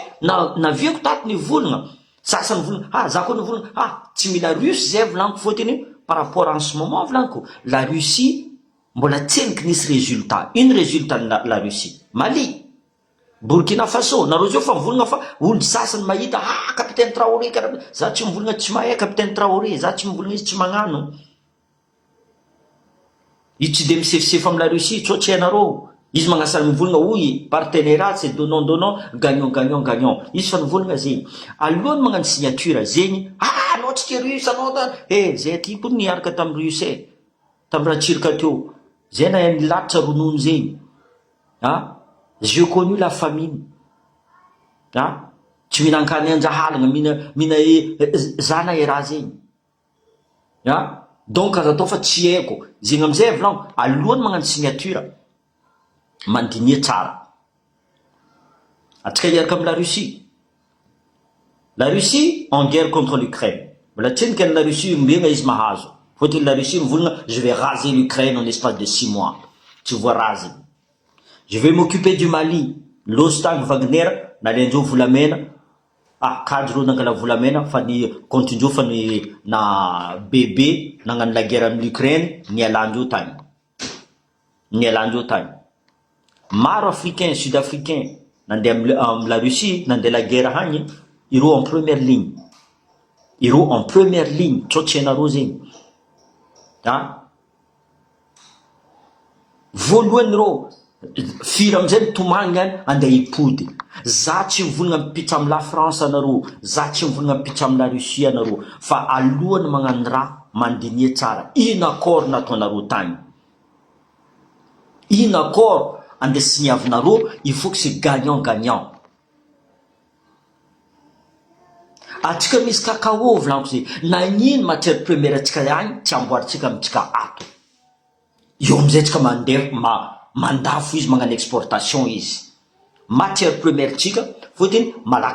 naviako tato ny volagna sasany volagna za koa ny volagna tsy mila russe zay volaniko fotiny par rapport en ce moment volaniko la Russie mbola tseniky nisy résultat une résultat la Russie Mali Burkina Faso nareo zao fa volagna fa olo sasany mahita capitaine Traoré za tsy mivolagna tsy mahay capitaine Traoré za tsy mivolagna izy tsy magnano izy tsy de misefisefy amy la Russie tsotra ianareo izy magnasara mivolagna oy partenariat c'est donnant gagnant izy fa nivolagna zegny alohany magnano signature zegny anao tsy ke russe anao zay ty koa niaraka tamy russe tamy raha tsirika teo zay na nilatitra ronono zegny j'ai connu la famine tsy mihinan-kany anjahalagna mina zana raha zegny donc aza atao fa tsy haiko zegny amizay volagno alohany magnano signature mandinia tsara atsika iaraka amy la Russie en guerre contre l'Ukraine mbola tsenika la Russie mbegna izy mahazo fotiny la Russie mivolagna je vais raser l'Ukraine en espace de 6 mois tsy voarazy je vais m'occuper du Mali l'Ostang Wagner nalendreo volamena kadro nangala volamena fa ny comptindreo fa ny na bébé nagnano la guerre amy l'Ukraine nialandreo tany maro africain sud-africain nandeha amy la Russie nandeha la guerre hagny ireo en première ligne tsotra ianareo zegny voalohany reo firy amizay mitomagny any andeha hipody za tsy mivolagna mipitra amy la France anareo za tsy mivolagna mipitra amy la Russie anareo fa alohany magnano raha mandinia tsara ino accord nataonareo tany ino accord andeha signavinareo il faut que c'est gagnant atsika misy cacao volaniko zay nagnino matière première atsika agny tsy amboaritsika amitsika ato io amizay tsika mandeha mandafo izy magnano exportation izy matière première tsika fotiny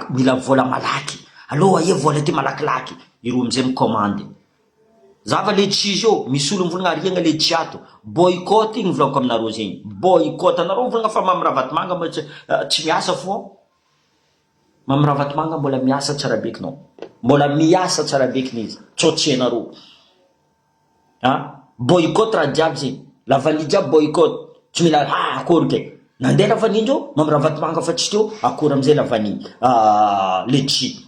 mila vola malaky aloha vola ty malakilaky ireo amizay micommande zava letchi io misy olo mivolagna ariagna letchi ato boycott igny volaniko aminareo zegny boycott anareo mivolagna fa mamiravatomanga tsy miasa fo mamiravatomanga mbola miasa tsara bekinao mbola miasa tsara bekiny izy tsotra ianareo boycott raha jiaby zegny lavany jiaby boycott tsy mila akory ke nandeha lavanindreo mamiravatomanga fa tsy teo akory amizay lavany letchi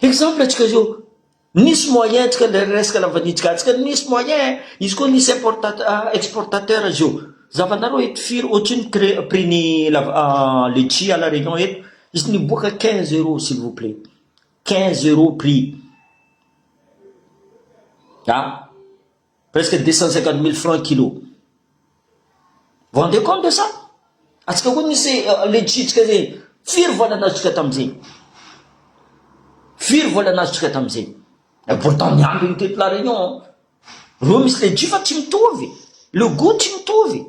exemple atsika zio nisy moyen tsika le resaka lavanitsika atsika nisy moyen izy koa nisy exportateur zio zavanareo eto firy ohatriny prix ny letchi à la réunion eto izy niboaka 15 € s'il vous plaît 15 € prix presque 250 000 francs kilo vous rendez compte de ça atsika koa nisy letchi tsika zegny firy vola anazotsika tamizegny pourtant niamby igny teto la réunion reo misy letchi fa tsy mitovy le goût tsy mitovy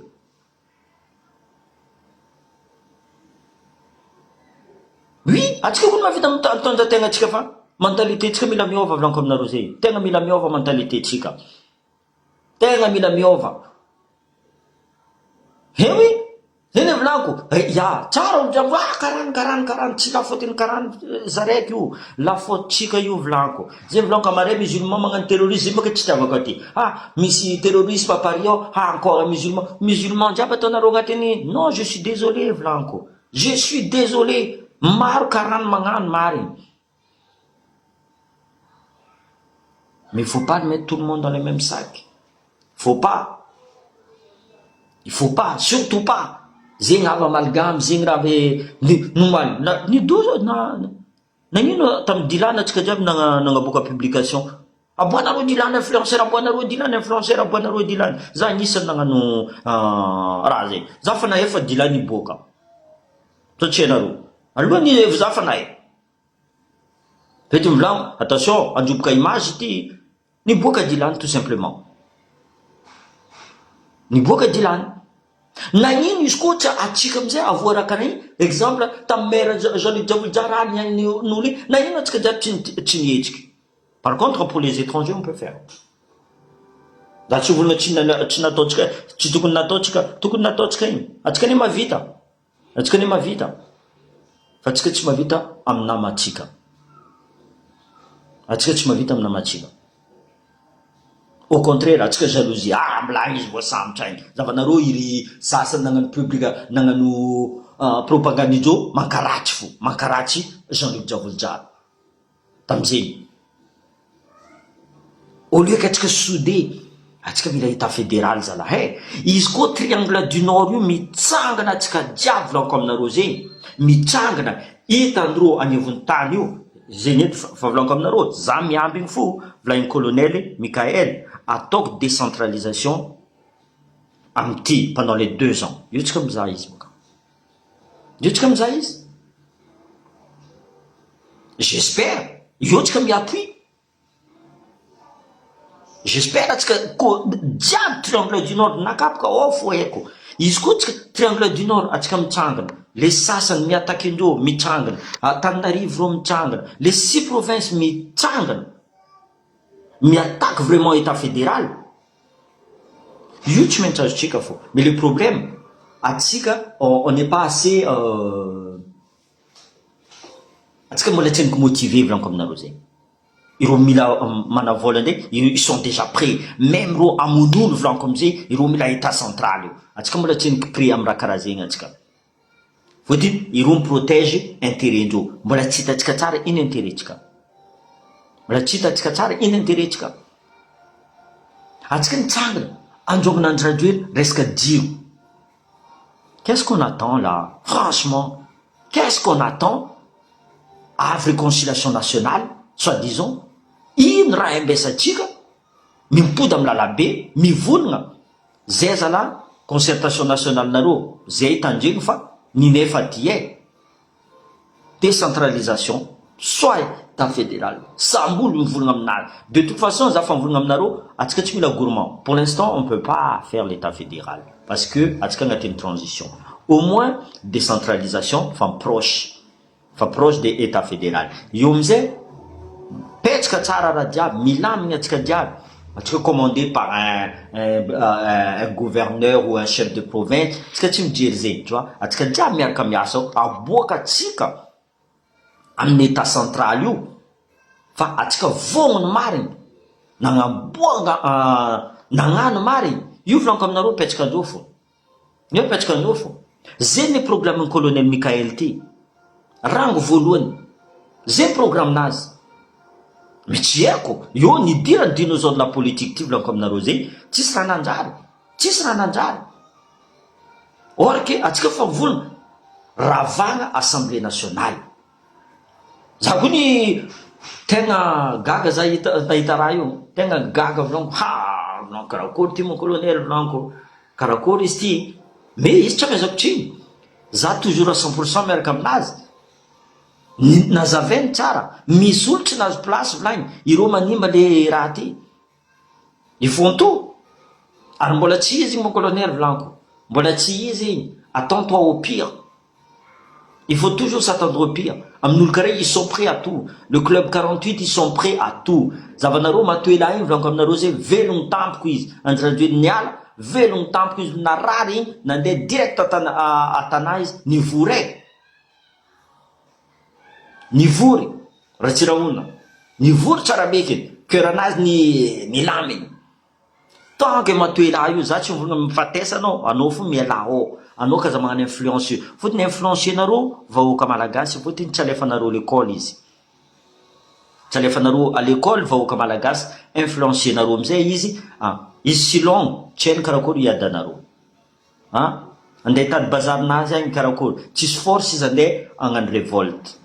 oui atsika koa mavita mitondra tegna atsika fa mentalité tsika mila miova volaniko aminareo zay tegna mila miova mentalité tsika tegna mila miova oui zay volaniko tsara olo jiaby karany tsy lafotiny karany zaraiky io lafotsika io volaniko zay volaniko amare musulman magnano terrorisme baka tsy tiavako aty misy terrorisme à Paris ao encore musulman jiaby ataonareo agnatiny non je suis désolé volaniko je suis désolé maro karany magnano mariny mais il faut pas mettre tout le monde dans le même sac il faut pas surtout pas zegny ava amalgame zegny raha nomaly nidozo nagnino tamy dilana atsika jiaby nagnaboaka publication aboanareo dilany influenceur, aboanareo dilany influenceur, aboanareo dilany. Za anisany nagnano raha zay. Za fa nahay fa dilany iboaka. Satria anareo. Alohany za fa nahay. Fety mivolagno, attention, androboka image ity, niboaka dilany tout simplement. Niboaka dilany. Na ino izy koa tsy atsika amizay avoarakany exemple tamin'ny maire Jean-Luc Javouljarany n'olo na ino atsika jiaby tsy nihetsiky. Par contre pour les étrangers on peut faire. Da tsy volana tsy nataotsika, tsy tokony nataotsika iny. Atsika ne mavita. Atsika ne mavita. Fa atsika tsy mavita amin'ny namatsika. Atsika tsy mavita amin'ny namatsika. Au contraire, atsika jalousie. Mbola izy voasambotra igny. Zavanareo iry sasany nagnano public, nagnano propagande ijo mankaratsy fo. Mankaratsy Jean-Luc Javouljar. Tamizay. Au lieu qu'atsika soudé, atsika mila état fédéral zalahy. Izy koa triangle du nord io mitsangana atsika jiaby volanko aminareo zegny. Mitsangana hitandreo anivon'ny tany io. Zegny eto fa volanko aminareo. Za miamby igny fo, volagn'ny colonel Michael. Ataoko décentralisation amity pendant les 2 ans. Io tsika mizaha izy boka. Io tsika mizaha izy. J'espère. Io tsika miapui. J'espère atsika ko jiaby triangle du nord nakapoka fo haiko. Izy koa tsika triangle du nord atsika mitsangana. Les sasany miattaque indreo mitsangana. Antananarivo reo mitsangana. Les 6 provinces mitsangana. Mi-attaque vraiment état fédéral. Io tsy maintsy azotsika fo. Mais le problème, atsika on n'est pas assez atsika mbola tsy hainiko motiver volanko aminareo zegny. Ireo mila manavola ndray, ils sont déjà prêts. Même reo amon'olo volanko amizay, ireo mila état central io. Atsika mbola tsy hainiko prêt amin'ny raha karaha zegny atsika. Fotony ireo miprotège intérêt ndreo. Mbola tsy hitatsika tsara ino intérêt tsika. Mbola tsy hitatsika tsara ino intérêt tsika. Atsika nitsangana andrôgna andro radio resaka jiro. Qu'est-ce qu'on attend là? Franchement, qu'est-ce qu'on attend? Avy réconciliation nationale, soi-disant. Ino raha ambesatsika? Mipody amin'ny lalabe, mivolagna. Zay zala concertation nationale nareo. Zay tandreny fa ninefa ty décentralisation, soit état fédéral. Sambolo mivolagna aminazy. De toute façon, za fa mivolagna aminareo, atsika tsy mila gourmand. Pour l'instant, on ne peut pas faire l'état fédéral. Parce que atsika agnaty une transition. Au moins, décentralisation fa proche de état fédéral. Io amizay, petsika tsara raha jiaby, milamigna atsika jiaby. Atsika commandé par un gouverneur ou un chef de province. Atsika tsy mijery zegny, tu vois. Atsika jiaby miaraka miasa, aboaka atsika amin'ny état central io. Fa atsika vognony mariny. Nagnamboanga nagnano mariny. Io volanko aminareo petsika andreo fo. Io petsika andreo fo. Zay ne programme colonel Michael ty. Rango voalohany. Zay programme nazy. Mais tsy haiko. Io nidirany dinosaure la politique ty volanko aminareo zay. Tsisy raha nanjary. Tsisy raha nanjary. Or que atsika fa volana ravagna assemblée nationale. Za kony tegna gaga za nahita raha io. Tegna gaga volanko. Volanko karakory ty mon colonel volanko. Karakory izy ty. Mais izy tsy amezako trino. Za toujours à 100% miaraka aminazy. Nazavainy tsara. Misy olo tsy nazo place volagny. Ireo manimba le raha ty. Ifonto. Ary mbola tsy izy mon colonel volanko. Mbola tsy izy igny. Attends-toi au pire. Il faut toujours s'attendre au pire. Amin'olo kare ils sont prêts à tout. Le club 48 ils sont prêts à tout. Zavanareo matoela igny volanko aminareo zay velogny tampoko izy. Andradoeny niala, velogny tampoko izy narary igny, nandeha direct atana izy, nivory. Nivory. Raha tsy rahona. Nivory tsara beky. Cœuranazy nilaminy. Tant que matoela io, za tsy mivolagna mifatesa anao fo miala anao kaza magnano influence. Fotony influencer nareo vahoaka malagasy, fotony tsy alefanareo l'école izy. Tsy alefanareo à l'école vahoaka malagasy, influencer nareo amizay izy, izy silong, tsy hainy karakory iadanareo. Andeha tady bazarinazy agny karakory, tsisy force izy andeha hagnano révolte.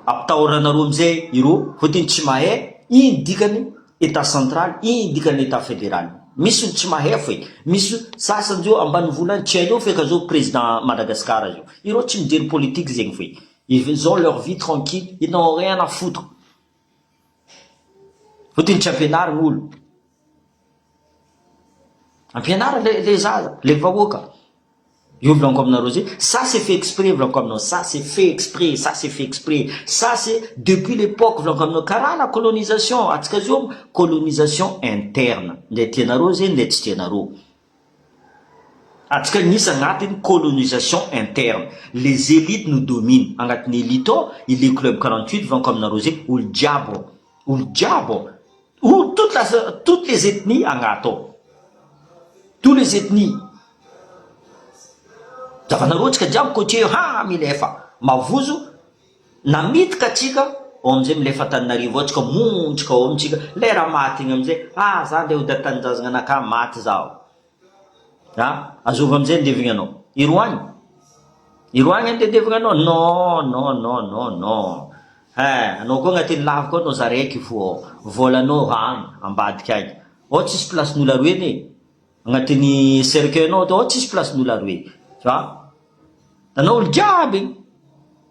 Apitahoranareo amizay ireo, fotony tsy mahay, iny dikany état central, iny dikany état fédéral. Misy olo tsy mahay fe, misy sasany zao ambany volany tsy hainao feka zao président Madagascar zao. Ireo tsy mijery politique zegny fe. Ils ont leur vie tranquille, ils n'ont rien à foutre. Fotony tsy ampianarina olo. Ampianarina les zaza, les vahoaka. Io volaniko aminareo zay, ça c'est fait exprès volaniko aminao, ça c'est fait exprès, ça c'est fait exprès. Ça c'est depuis l'époque volaniko aminao karaha la colonisation, atsika zio colonisation interne. Le tianareo zay, le tsy tianareo. Atsika nisy agnatiny colonisation interne. Les élites nous dominent. Agnatiny élite ao, il est club 48 volaniko aminareo zay, olo jiaby. Olo jiaby. Ou toutes les ethnies agnato. Tous les ethnies. Zavanareo tsika jiaby coaché milefa. Mavozo na mitika atsika ao amizay milefa Antananarivo atsika montsika ao amitsika lera maty igny amizay za ndeha ody tanindrazagna anaka maty zaho. Azova amizay ndevigna anao. Iroagny ndevigna anao. Non. Anao koa agnatin'ny lavo koa anao za raiky fo volanao hany ambadika agny. Ao tsisy place n'olo aroe ne. Agnatin'ny cercueil anao ao tsisy place n'olo aroe. Tu vois? Anao olo jiaby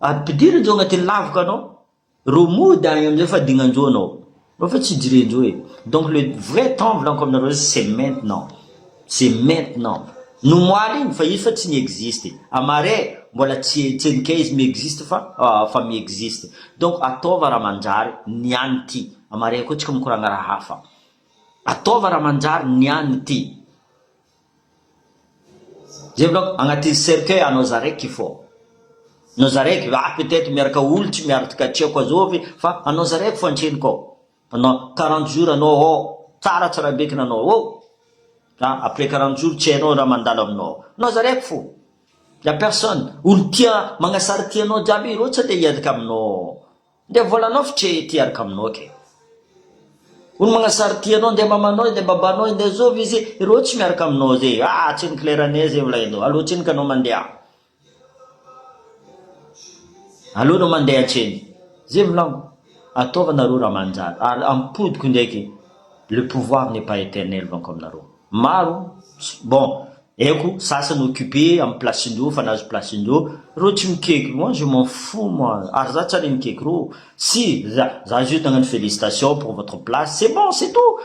ampidiriny zao agnatin'ny lavaka anao. Romody agny amizay fa dignanjao anao. Anao fa tsy jirenjao e. Donc le vrai temps volaniko aminareo c'est maintenant. C'est maintenant. Nomoaly igny fa izy fa tsy mi-existe. Amare mbola tsy nikay izy mi-existe fa mi-existe. Donc ataova raha manjary niany ty. Amare koa tsika mikoragna raha hafa. Ataova raha manjary niany ty. Zay volaniko agnatin'ny cercueil anao zaraiky fô. Anao zaraiky peut-être miaraka olo tsy miaraka tiako azovy fa anao zaraiky fo antreniko ao. Anao 40 jours anao tsara bekiny anao après 40 jours tsy hainao raha mandalo aminao. Anao zaraiky fo. Y a personne. Olo tia magnasary tianao jiaby ireo tsy andeha hiaraka aminao. Nde volanao fa tsy tia hiaraka aminao ke. Olo magnasary tianao nde mamanao nde babanao nde zovy izy ireo tsy miaraka aminao zay. Tsy ny clairanay zay volainao. Allo tsy ka anao mandeha. Allo anao mandeha antseny. Zay volaniko. Ataovanareo raha manjary. Ampodiko ndraiky. Le pouvoir n'est pas éternel volaniko aminareo. Maro, bon, eko, sasany occupé amin'ny place-ndreo, fa nazo place-ndreo, reo tsy mikeky, moi je m'en fous, moi, ary za tsara mikeky reo, si, za juste nagnano félicitations pour votre place, c'est bon, c'est tout,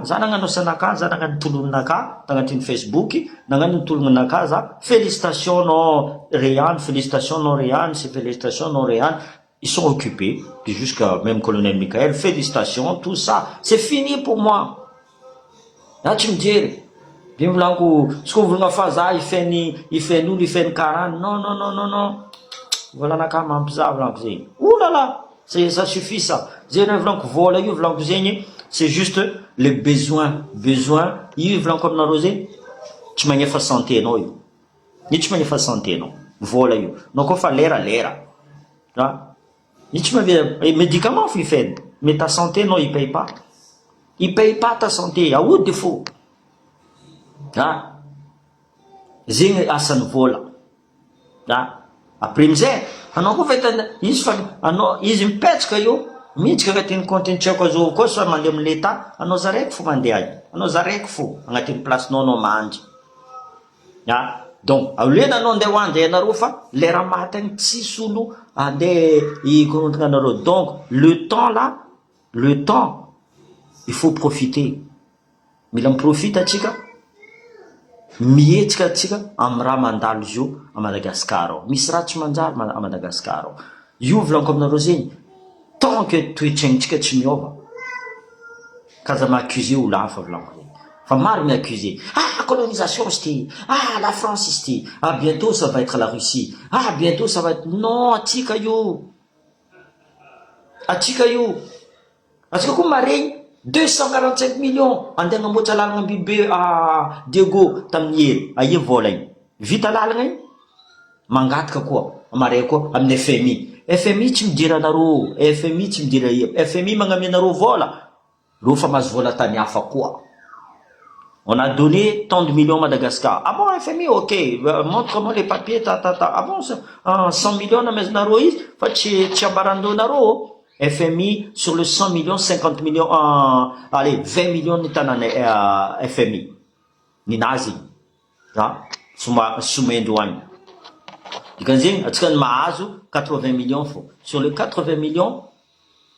za nagnano sanaka, za nagnano tolognonaka, tagnatin'ny Facebook, nagnano tolognonaka za, félicitations non Réane, félicitations non Réane, c'est félicitations non Réane, ils sont occupés, puis jusqu'à même colonel Michael, félicitations, tout ça, c'est fini pour moi. Tsy mijery. Dia volaniko, tsy ko volagna fa za ifen'olo ifen'ny karany. Non. Volanaka mampy za volaniko zegny. Oulala, ça suffit ça. Zegny volaniko vola io volaniko zegny, c'est juste le besoin. Io volaniko aminareo zegny, tsy magnefa santé anao io. Io tsy magnefa santé anao. Vola io. Anao koa fa lera. Io tsy magnefa médicament fo ifeny. Mais ta santé non, il paye pas. Il paye pas ta santé, août de fou. Zegny asan'ny vola. Après amizay, anao koa fa izy mipetraka io, miditsika agnatin'ny compte tsy haiko azo koa soit mandeha amin'ny l'État, anao zaraiky fo mandeha agny. Anao zaraiky fo agnatin'ny place-nao anao mandry. Donc, aolena anao andeha hoandry ianareo fa lera maty agny tsisy olo andeha hikorontana anareo. Donc, le temps, il faut profiter. Mila miprofita atsika. Mietsika atsika amin'ny raha mandalo zio à Madagascar ao. Misy raha tsy manjary à Madagascar ao. Io volaniko aminareo zegny. Tant que toetraignitsika tsy miova. Kaza m'accuser olo hafa volaniko zegny. Fa maro m'accuser. Colonisation c'était. La France c'était. Bientôt ça va être la Russie. Bientôt ça va être. Non, atsika io. Atsika koa maregny 245 millions andeha namboatra lalagna bibe Diego tamin'ny hery vola igny vita lalagna igny mangataka koa amare koa amin'ny FMI tsy mijery anareo FMI magnamia anareo vola reo fa mahazo vola tany hafa koa. On a donné tant de millions à Madagascar. Bon, FMI, ok, montre-moi les papiers, bon, 100 millions na mezonareo izy fa tsy ambarandonareo. FMI sur le 100 millions, 50 millions, allez, 20 millions nitana FMI. Ninazi. Soumendouane. Dikanzing, atskan maazo, 80 millions fo. Sur les 80 millions,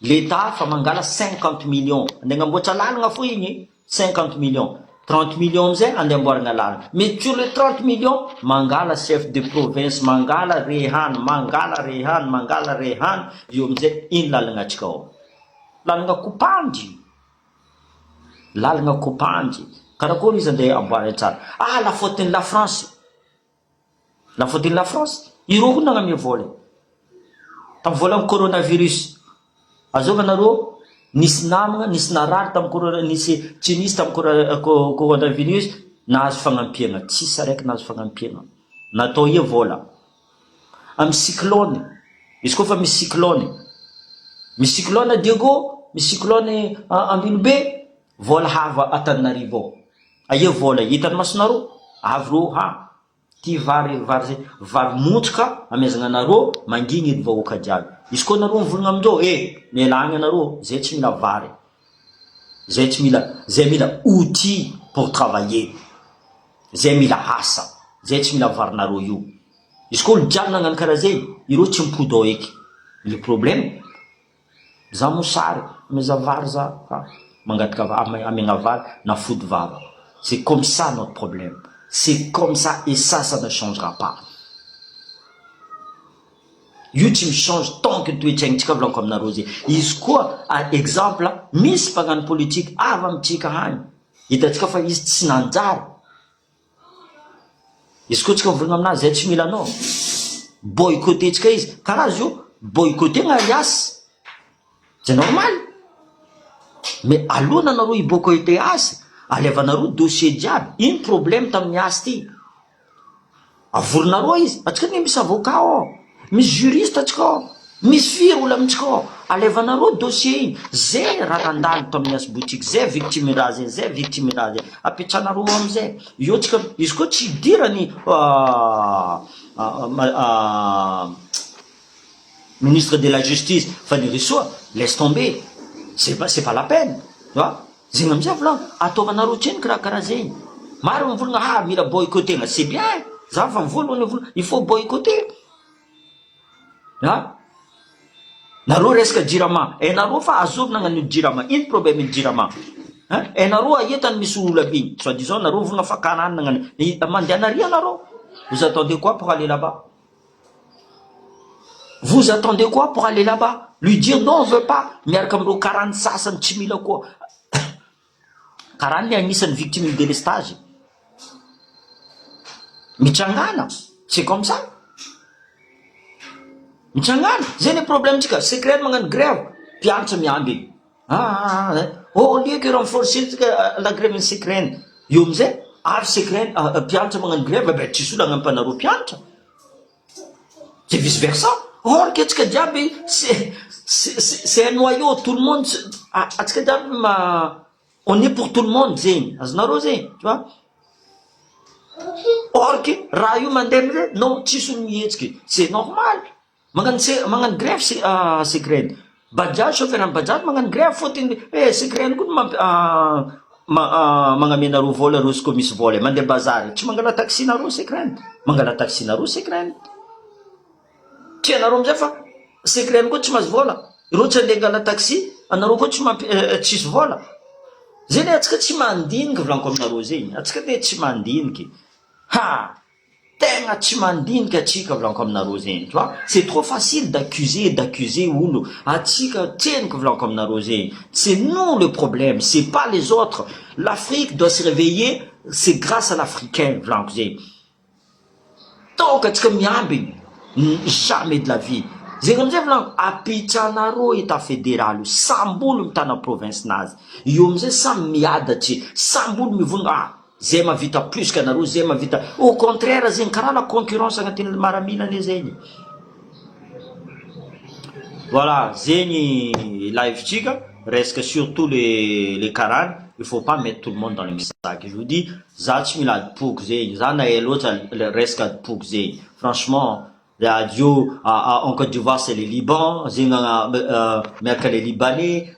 l'État fa mangala 50 millions. Ndengambocha lalanga fo igny, 50 millions. 30 millions zay andemboarana lalana. Mais sur les 30 millions, mangala chef de province, mangala rehan, yom zay in lalana tsika ao. Lalana kopandy. Karakory izy andeha amboarina tsara. La faute de la France. La faute de la France. Ireo koa nagnamia vola. Tamin'ny volan'ny coronavirus. Azovanareo, nisy namagna, nisy narary tamin'ny nisy tsy nisy tamin'ny coronavirus, nahazo fagnampiana. Tsisy araiky nahazo fagnampiana. Natao ie vola. Amin'ny cyclone. Izy koa fa misy cyclone. Misy cyclone à Diego, misy cyclone Ambilobe, vola hava Antananarivo. Aie vola hitany masonareo, avy reo ty vary montroka amezana anareo mangigny edy vahoaka jiaby. Izy koa nareo mivolagna amindreo, mialagna anareo, zay tsy mila vary. Zay mila outil pour travailler. Zay mila asa. Zay tsy mila varinareo io. Izy koa olo jiaby nagnano karaha zay, ireo tsy mipody ao eky. Le problème, za mosary, meza vary za, mangataka amegna vary, na fody vava. C'est comme ça notre problème. C'est comme ça et ça ne changera pas. Io tsy michange tant que toetraignitsika volagno comme nareo. Izy koa exemple, misy mpagnano politique avy amitsika hany. Hitatsika fa izy tsy nanjary. Izy koa tsika mivolagna aminazy, zay tsy mila anao. Boycottentsika izy. Karaha io, boycotter alias. C'est normal. Mais aloha nareo i-boycotter asy, alevanareo dossier jiaby. Ino problème tamin'ny asy ty? Avorinareo izy. Atsika ne misy avocat ao, misy juriste atsika ao, misy firy olo amitsika ao. Alevanareo dossier iny. Zay raha andalo tamin'ny asy boutique, zay victimérage, apetranareo amizay. Io tsika, izy koa tsy idirany ministre de la justice Fany Soa, laisse tomber. C'est pas la peine. Tu vois? Zegny amizay volagno, ataovanareo trenika raha karaha zegny. Maro mivolagna mila boycottegna, c'est bien. Za fa mivolagna il faut boycotter. Nareo resaka jirama, nareo fa azovy nagnano jirama. Ino problème iny jirama? Nareo aetany misy olo aby. Soit disant nareo volagna fa kanany nagnano. Mandeha naria nareo. Vous attendez quoi pour aller là-bas? Vous attendez quoi pour aller là-bas? Lui dire non, on veut pas. Miaraka amreo 40 sasany tsy mila koa. Karany agnisan'ny victime de délestage. Mitrangana. C'est comme ça. Mitrangana. Zay le problème tsika. Secret magnano grève. Mpianatra miamby. Au lieu que renforcer la grève secrète. Io amizay, avy secret, mpianatra magnano grève, tsisy olo agnampanareo mpianatra. C'est vice versa. Or que atsika diaby, c'est un noyau, tout le monde. Atsika diaby on est pour tout le monde, zény. Azonareo zay, tu vois? Or que raha io mandeha amizay, non, tsisy olo mihetsiky. C'est normal. Magnano grève secret. Bajaj, chauffeur am bajaj magnano grève fôtiny secret koa magnamenareo vola reo izy misy vola. Mandeha bazary, tsy mangala taxi nareo secret. Mangala taxi nareo secret. Tianareo amizay fa secret koa tsy mahazo vola. Ireo tsy andeha angala taxi, anareo koa tsisy vola. Zay le atsika tsy mandiniky volaniko aminareo zegny. Atsika le tsy mandiniky. Tegna tsy mandiniky atsika volaniko aminareo zegny. Tu vois? C'est trop facile d'accuser olo. Atsika tseniko volaniko aminareo zegny. C'est nous le problème, c'est pas les autres. L'Afrique doit se réveiller, c'est grâce à l'Africain volaniko zegny. Donc atsika miambigny, jamais de la vie. Zegny amizay volaniko, apitranareo état fédéral, samby olo mitana province nazy. Io amizay samy miadatry, samby olo mivolagna zay mavita plus kanareo, zay mavita. Au contraire zegny, karaha la concurrence agnatin'ny maramilany zegny. Voilà, zegny live tsika, resaka surtout les karany. Il faut pas mettre tout le monde dans le même sac. Je vous dis, za tsy mila adipoky zegny, za na elo resaka adipoky zegny. Franchement, En Côte d'Ivoire c'est les Liban, miaraka les Libanais,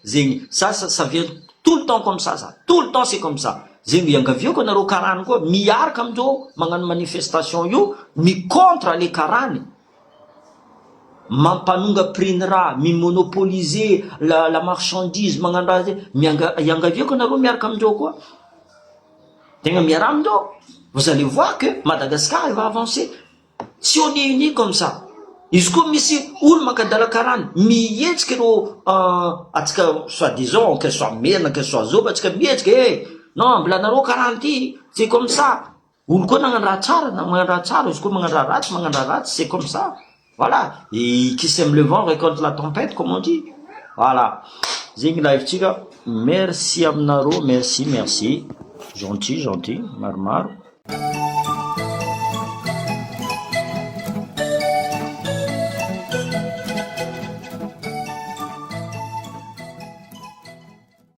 ça vient tout le temps comme ça, tout le temps c'est comme ça. Zegny iangaviako anareo karany koa miaraka amindreo magnano manifestation io mi-contre les karany, mampanonga priny raha, mi-monopoliser la marchandise, magnano raha zay. Iangaviako anareo miaraka amindreo koa, tegna miara amindreo. Vous allez voir que Madagascar il va avancer. Si on est unis comme ça, izy koa misy olo makadala karany mihetsika reo atsika soi-disant que soit mena que soit zoba, atsika mihetsika non mbola nareo karany ty, c'est comme ça. Olo koa nagnano raha tsara na magnano raha tsara, izy koa magnano raha ratsy, c'est comme ça. Voilà, et qui sème le vent récolte la tempête, comme on dit. Voilà, zegny live-tsika. Merci aminareo, merci, gentil, maromaro.